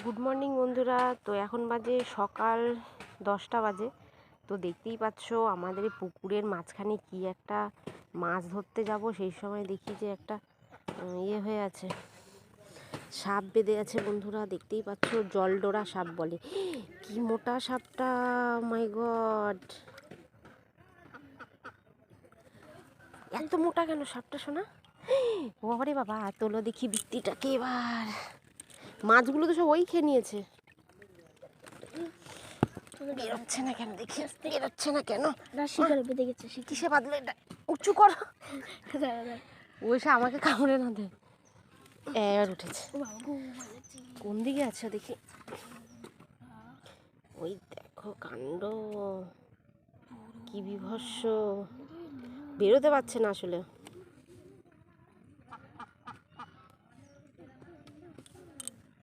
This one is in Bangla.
গুড মর্নিং বন্ধুরা। তো এখন বাজে সকাল 10টা বাজে। তো দেখতেই পাচ্ছ আমাদের পুকুরের মাঝখানে কি একটা মাছ ধরতে যাব, সেই সময় দেখি যে একটা ইয়ে হয়ে আছে, সাপ বেঁধে আছে বন্ধুরা। দেখতেই পাচ্ছ, জলডোরা সাপ বলে। কি মোটা সাপটা, মাই গড, এত মোটা কেন সাপটা শোনা? বাবারে বাবা, তোলো দেখি বৃত্তিটাকে এবার। মাছগুলো তো সব ওই খেয়ে নিয়েছে। বেরোচ্ছে না কেন দেখি, বেরোচ্ছে না কেন? শিকারে বেঁধে গেছে। কিসে বাঁধলে এটা? উঁচু কর। ও এসে আমাকে কামড়ে না দেয়। এবার উঠেছে। কোন দিকে আছে দেখি। ওই দেখো কাণ্ড, কি বিভৎস, বেরোতে পারছে না আসলে।